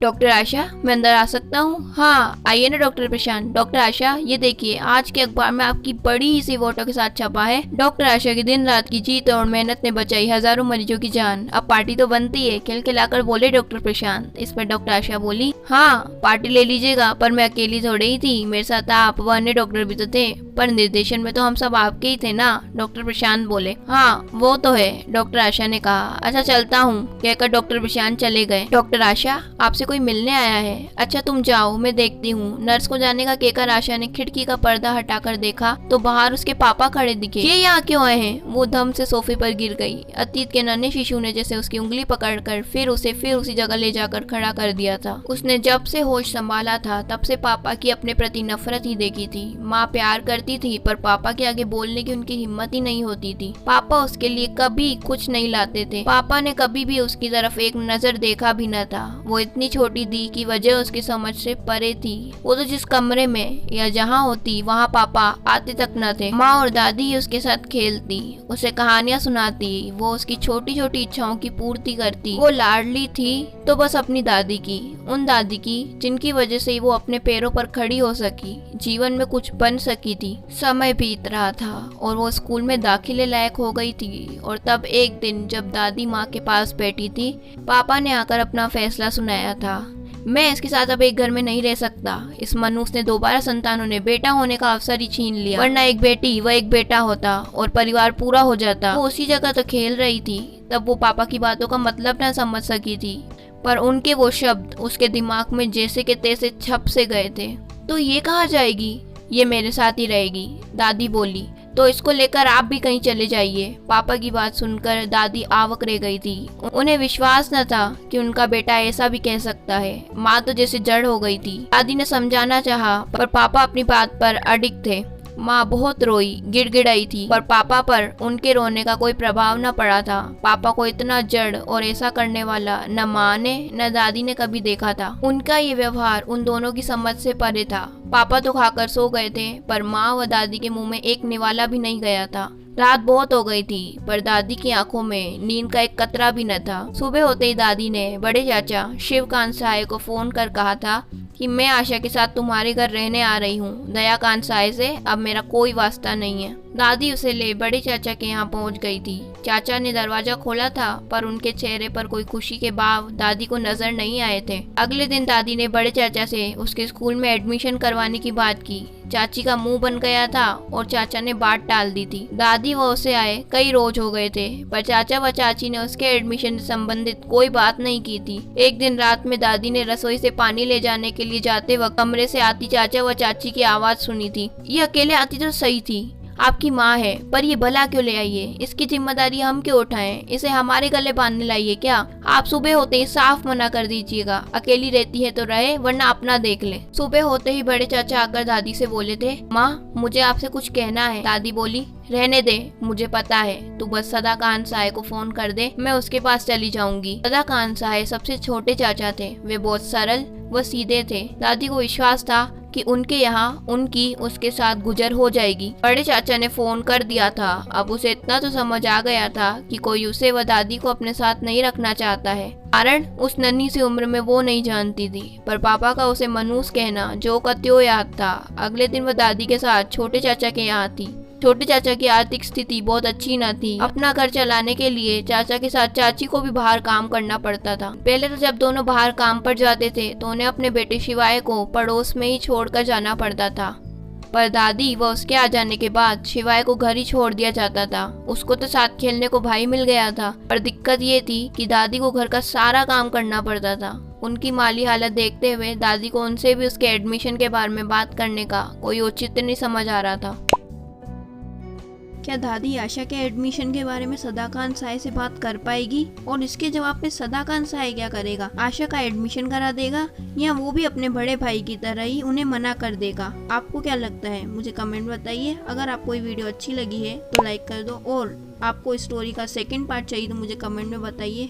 Doctor आशा, मैं अंदर आ सकता हूँ? हाँ आइए ना डॉक्टर प्रशांत। डॉक्टर आशा, ये देखिए आज के अखबार में आपकी बड़ी सी फोटो के साथ छपा है। डॉक्टर आशा की दिन रात की जीत और मेहनत ने बचाई हजारों मरीजों की जान। अब पार्टी तो बनती है, खिलखिलाकर बोले डॉक्टर प्रशांत। इस पर डॉक्टर आशा बोली, हाँ पार्टी ले लीजिएगा, पर मैं अकेली थोड़ी ही थी, मेरे साथ आप व अन्य डॉक्टर भी तो थे, पर निर्देशन में तो हम सब आपके ही थे ना। डॉक्टर प्रशांत बोले, हाँ वो तो है, डॉक्टर आशा ने कहा। अच्छा चलता हूँ, कहकर डॉक्टर प्रशांत चले गए। डॉक्टर आशा, आपसे कोई मिलने आया है। अच्छा तुम जाओ, मैं देखती हूँ। नर्स को जाने का कहकर आशा ने खिड़की का पर्दा हटाकर देखा तो बाहर उसके पापा खड़े दिखे। ये यहाँ क्यों आए हैं? वो धम से सोफे पर गिर गई। अतीत के नन्हे शिशु ने जैसे उसकी उंगली पकड़कर फिर उसी जगह ले जाकर खड़ा कर दिया था। उसने जब से होश संभाला था तब से पापा की अपने प्रति नफरत ही देखी थी। माँ प्यार करती थी पर पापा के आगे बोलने की उनकी हिम्मत ही नहीं होती थी। पापा उसके लिए कभी कुछ नहीं लाते थे। पापा ने कभी भी उसकी तरफ एक नजर देखा भी न था। वो इतनी छोटी दी की वजह उसकी समझ से परे थी। वो तो जिस कमरे में या जहाँ होती वहाँ पापा आते तक न थे। माँ और दादी उसके साथ खेलती, उसे कहानियाँ सुनाती, वो उसकी छोटी छोटी इच्छाओं की पूर्ति करती। वो लाडली थी तो बस अपनी दादी की, उन दादी की जिनकी वजह से वो अपने पैरों पर खड़ी हो सकी, जीवन में कुछ बन सकी थी। समय बीत रहा था और वो स्कूल में दाखिले लायक हो गई थी। और तब एक दिन जब दादी माँ के पास बैठी थी, पापा ने आकर अपना फैसला सुनाया था। मैं इसके साथ अब एक घर में नहीं रह सकता। इस मनूस ने दोबारा संतानों ने बेटा होने का अवसर ही छीन लिया, वरना एक बेटी व एक बेटा होता और परिवार पूरा हो जाता। वो उसी जगह तो खेल रही थी। तब वो पापा की बातों का मतलब न समझ सकी थी, पर उनके वो शब्द उसके दिमाग में जैसे के तैसे छप से गए थे। तो ये कहाँ जाएगी? ये मेरे साथ ही रहेगी, दादी बोली। तो इसको लेकर आप भी कहीं चले जाइए। पापा की बात सुनकर दादी आवक रह गई थी। उन्हें विश्वास न था कि उनका बेटा ऐसा भी कह सकता है। माँ तो जैसे जड़ हो गई थी। दादी ने समझाना चाहा पर पापा अपनी बात पर अडिग थे। माँ बहुत रोई, गिड़गिड़ाई थी, पर पापा पर उनके रोने का कोई प्रभाव न पड़ा था। पापा को इतना जड़ और ऐसा करने वाला न माँ ने न दादी ने कभी देखा था। उनका ये व्यवहार उन दोनों की समझ से परे था। पापा तो खाकर सो गए थे, पर माँ व दादी के मुंह में एक निवाला भी नहीं गया था। रात बहुत हो गई थी, पर दादी की आंखों में नींद का एक कतरा भी न था। सुबह होते ही दादी ने बड़े चाचा शिवकांत साय को फोन कर कहा था कि मैं आशा के साथ तुम्हारे घर रहने आ रही हूँ। दयाकांत साय से अब मेरा कोई वास्ता नहीं है। दादी उसे ले बड़े चाचा के यहाँ पहुँच गई थी। चाचा ने दरवाजा खोला था, पर उनके चेहरे पर कोई खुशी के भाव दादी को नजर नहीं आए थे। अगले दिन दादी ने बड़े चाचा से उसके स्कूल में एडमिशन करवाने की बात की। चाची का मुंह बन गया था और चाचा ने बात टाल दी थी। दादी व उसे आए कई रोज हो गए थे, पर चाचा व चाची ने उसके एडमिशन से संबंधित कोई बात नहीं की थी। एक दिन रात में दादी ने रसोई से पानी ले जाने के लिए जाते वक्त कमरे से आती चाचा व चाची की आवाज सुनी थी। ये अकेले आती तो सही थी, आपकी माँ है, पर ये भला क्यों ले आई है? इसकी जिम्मेदारी हम क्यों उठाएं? इसे हमारे गले बांधने लाइए क्या? आप सुबह होते ही साफ मना कर दीजिएगा। अकेली रहती है तो रहे, वरना अपना देख ले। सुबह होते ही बड़े चाचा आकर दादी से बोले थे, माँ मुझे आपसे कुछ कहना है। दादी बोली, रहने दे, मुझे पता है, तू बस सदाकांत साय को फोन कर दे, मैं उसके पास चली जाऊंगी। सदाकांत साय सबसे छोटे चाचा थे। वे बहुत सरल व सीधे थे। दादी को विश्वास था कि उनके यहाँ उनकी उसके साथ गुजर हो जाएगी। बड़े चाचा ने फोन कर दिया था। अब उसे इतना तो समझ आ गया था कि कोई उसे व दादी को अपने साथ नहीं रखना चाहता है। कारण उस नन्ही सी उम्र में वो नहीं जानती थी, पर पापा का उसे मनूस कहना जो का त्यों याद था। अगले दिन वह दादी के साथ छोटे चाचा के यहाँ थी। छोटे चाचा की आर्थिक स्थिति बहुत अच्छी न थी। अपना घर चलाने के लिए चाचा के साथ चाची को भी बाहर काम करना पड़ता था। पहले तो जब दोनों बाहर काम पर जाते थे तो उन्हें अपने बेटे शिवाय को पड़ोस में ही छोड़कर जाना पड़ता था, पर दादी व उसके आ जाने के बाद शिवाय को घर ही छोड़ दिया जाता था। उसको तो साथ खेलने को भाई मिल गया था, पर दिक्कत ये थी कि दादी को घर का सारा काम करना पड़ता था। उनकी माली हालत देखते हुए दादी को उनसे भी उसके एडमिशन के बारे में बात करने का कोई औचित्य नहीं समझ आ रहा था। क्या दादी आशा के एडमिशन के बारे में सदाकांत साय से बात कर पाएगी? और इसके जवाब में सदाकांत साय क्या करेगा? आशा का एडमिशन करा देगा या वो भी अपने बड़े भाई की तरह ही उन्हें मना कर देगा? आपको क्या लगता है? मुझे कमेंट बताइए। अगर आपको ये वीडियो अच्छी लगी है तो लाइक कर दो, और आपको इस स्टोरी का सेकंड पार्ट चाहिए तो मुझे कमेंट में बताइए।